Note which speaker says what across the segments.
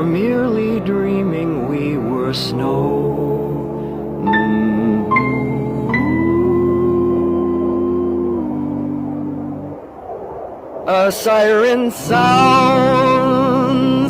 Speaker 1: were merely dreaming we were snow. A siren sounds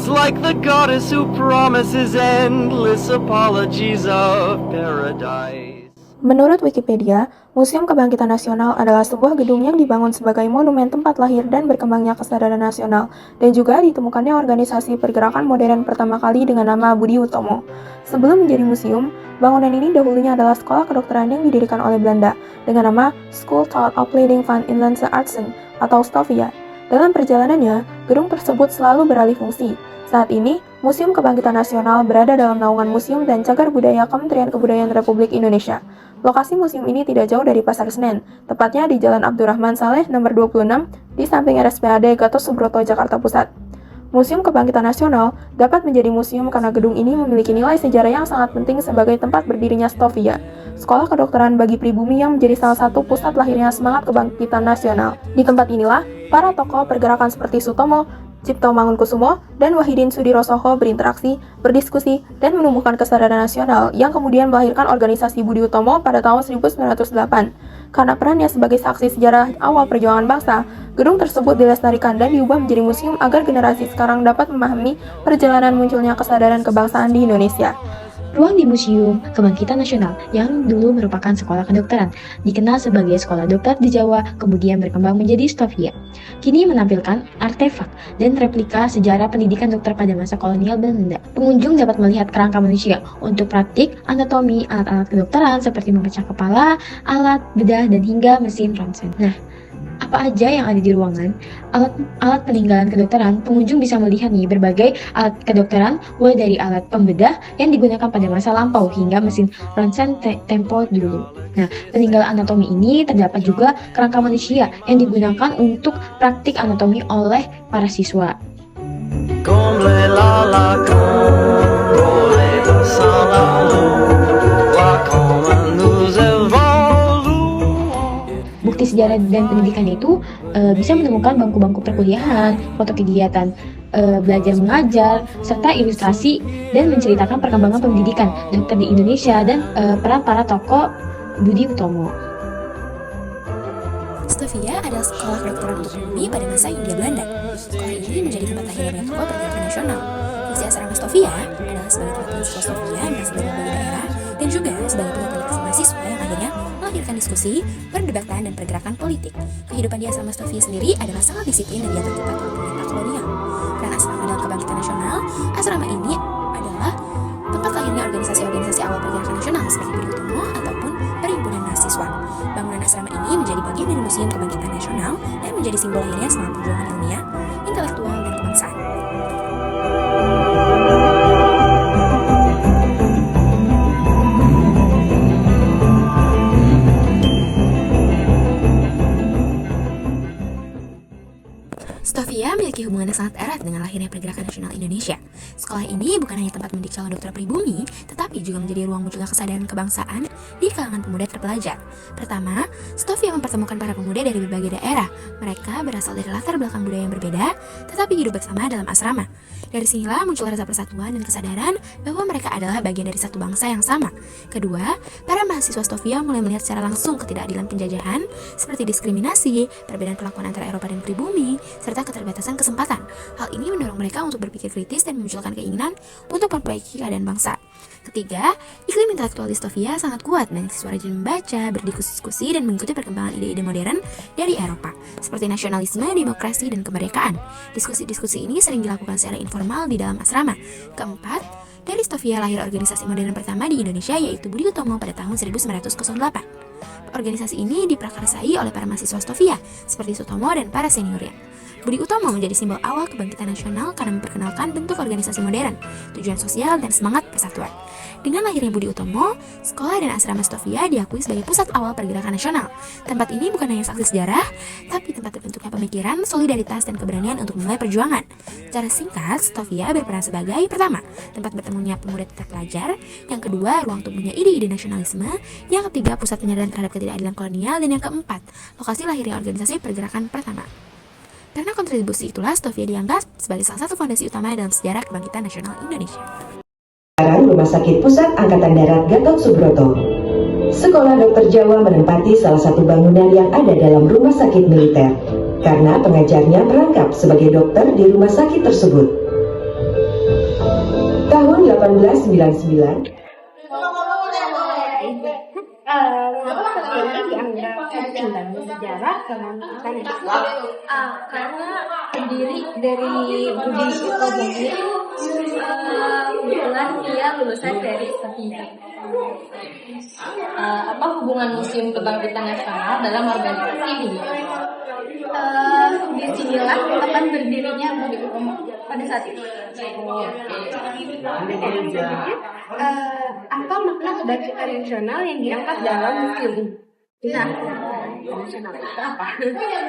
Speaker 1: like the goddess who promises endless apologies of paradise.
Speaker 2: Menurut Wikipedia, Museum Kebangkitan Nasional adalah sebuah gedung yang dibangun sebagai monumen tempat lahir dan berkembangnya kesadaran nasional, dan juga ditemukannya organisasi pergerakan modern pertama kali dengan nama Budi Utomo. Sebelum menjadi museum, bangunan ini dahulunya adalah sekolah kedokteran yang didirikan oleh Belanda dengan nama School tot Opleiding van Inlandse Artsen atau Stovia. Dalam perjalanannya, gedung tersebut selalu beralih fungsi. Saat ini, Museum Kebangkitan Nasional berada dalam naungan Museum dan Cagar Budaya Kementerian Kebudayaan Republik Indonesia. Lokasi museum ini tidak jauh dari Pasar Senen, tepatnya di Jalan Abdurrahman Saleh nomor 26 di samping RSPAD Gatot Subroto, Jakarta Pusat. Museum Kebangkitan Nasional dapat menjadi museum karena gedung ini memiliki nilai sejarah yang sangat penting sebagai tempat berdirinya Stovia, sekolah kedokteran bagi pribumi yang menjadi salah satu pusat lahirnya semangat kebangkitan nasional. Di tempat inilah, para tokoh pergerakan seperti Sutomo, Cipto Mangunkusumo, dan Wahidin Sudirosoho berinteraksi, berdiskusi, dan menumbuhkan kesadaran nasional yang kemudian melahirkan organisasi Budi Utomo pada tahun 1908. Karena perannya sebagai saksi sejarah awal perjuangan bangsa, gedung tersebut dilestarikan dan diubah menjadi museum agar generasi sekarang dapat memahami perjalanan munculnya kesadaran kebangsaan di Indonesia.
Speaker 3: Ruang di Museum Kebangkitan Nasional yang dulu merupakan sekolah kedokteran, dikenal sebagai Sekolah Dokter di Jawa, kemudian berkembang menjadi Stovia. Kini menampilkan artefak dan replika sejarah pendidikan dokter pada masa kolonial Belanda. Pengunjung dapat melihat kerangka manusia untuk praktik anatomi, alat-alat kedokteran seperti memecah kepala, alat bedah, dan hingga mesin ronsen. Nah, apa aja yang ada di ruangan? Alat peninggalan kedokteran, pengunjung bisa melihat nih berbagai alat kedokteran, mulai dari alat pembedah yang digunakan pada masa lampau hingga mesin ronsen tempo dulu. Nah, peninggalan anatomi ini terdapat juga kerangka manusia yang digunakan untuk praktik anatomi oleh para siswa. Bukti sejarah dan pendidikan itu bisa menemukan bangku-bangku perkuliahan, foto kegiatan belajar mengajar, serta ilustrasi dan menceritakan perkembangan pendidikan dokter di Indonesia dan peran para tokoh Budi Utomo.
Speaker 4: Stovia adalah sekolah kedokteran untuk pribumi pada masa Hindia Belanda. Sekolah ini menjadi tempat lahirnya banyak tokoh pergerakan nasional. Fungsi asrama Stovia adalah sebagai tempat siswa Stovia yang berasal dari berbagai daerah dan juga sebagai pusat pendidikan mahasiswa yang akhirnya melahirkan diskusi, perdebatan, dan pergerakan politik. Kehidupan di asrama Stovia sendiri adalah sangat disiplin dan diatur ketat oleh pemerintah kolonial. Peran asrama dalam kebangkitan nasional, asrama ini adalah tempat lahirnya organisasi-organisasi awal pergerakan nasional seperti Budi Utomo ataupun Perhimpunan Mahasiswa. Bangunan asrama ini menjadi bagian dari Museum Kebangkitan Nasional dan menjadi simbol lahirnya semangat perjuangan ilmiah, intelektual, dan kebangsaan. Stovia memiliki hubungan yang sangat erat dengan lahirnya pergerakan nasional Indonesia. Sekolah ini bukan hanya tempat mendidik calon dokter pribumi, tetapi juga menjadi ruang munculnya kesadaran kebangsaan di kalangan pemuda terpelajar. Pertama, Stovia mempertemukan para pemuda dari berbagai daerah. Mereka berasal dari latar belakang budaya yang berbeda, tetapi hidup bersama dalam asrama. Dari sinilah muncul rasa persatuan dan kesadaran bahwa mereka adalah bagian dari satu bangsa yang sama. Kedua, para mahasiswa Stovia mulai melihat secara langsung ketidakadilan penjajahan, seperti diskriminasi, perbedaan perlakuan antara Eropa dan pribumi, serta keterbatasan kesempatan. Hal ini mendorong mereka untuk berpikir kritis dan memunculkan keinginan untuk memperbaiki keadaan bangsa. Ketiga, iklim intelektual di Stovia sangat kuat. Banyak siswa rajin membaca, berdiskusi, dan mengikuti perkembangan ide-ide modern dari Eropa, seperti nasionalisme, demokrasi, dan kemerdekaan. Diskusi-diskusi ini sering dilakukan secara informal di dalam asrama. Keempat, dari Stovia lahir organisasi modern pertama di Indonesia, yaitu Budi Utomo pada tahun 1908. Organisasi ini diprakarsai oleh para mahasiswa Stovia, seperti Sutomo dan para seniornya. Budi Utomo menjadi simbol awal kebangkitan nasional karena memperkenalkan bentuk organisasi modern, tujuan sosial, dan semangat persatuan. Dengan lahirnya Budi Utomo, sekolah dan asrama Stovia diakui sebagai pusat awal pergerakan nasional. Tempat ini bukan hanya saksi sejarah, tapi tempat terbentuknya pemikiran, solidaritas, dan keberanian untuk memulai perjuangan. Secara singkat, Stovia berperan sebagai pertama, tempat bertemunya pemuda terpelajar, yang kedua, ruang tumbuhnya ide-ide nasionalisme, yang ketiga, pusat penyadaran terhadap ketidakadilan kolonial, dan yang keempat, lokasi lahirnya organisasi pergerakan pertama. Karena kontribusi itulah Stovia dianggap sebagai salah satu fondasi utama dalam sejarah kebangkitan nasional Indonesia.
Speaker 5: Sekarang Rumah Sakit Pusat Angkatan Darat Gatot Subroto. Sekolah Dokter Jawa menempati salah satu bangunan yang ada dalam rumah sakit militer, karena pengajarnya merangkap sebagai dokter di rumah sakit tersebut. Tahun 1899,
Speaker 6: sejarah kebangkitan nasional karena terdiri dari Budi Utomo kebetulan dia lulusan dari Statistik. Apa hubungan Museum Kebangkitan Nasional dalam organisasi ini? Disinilah akan berdirinya Budi Utomo pada saat itu. Apa makna kebangkitan nasional yang diangkat dalam museum ini? Nah, nasional itu apa?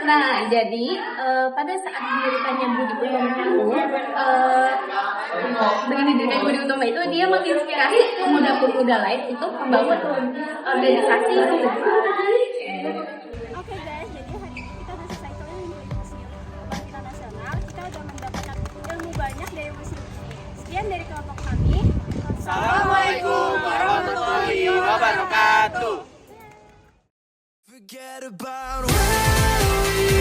Speaker 6: Nah, jadi pada saat didirikannya Budi Utomo dengan didirikan Budi Utomo itu dia menginspirasi pemuda-pemuda lain untuk membangun organisasi itu.
Speaker 7: Oke guys, jadi hari ini kita udah selesai keliling di Museum Kebangkitan Nasional. Kita udah mendapatkan ilmu banyak dari museum ini. Sekian dari kelompok kami.
Speaker 1: Assalamualaikum warahmatullahi wabarakatuh.
Speaker 8: Forget about where we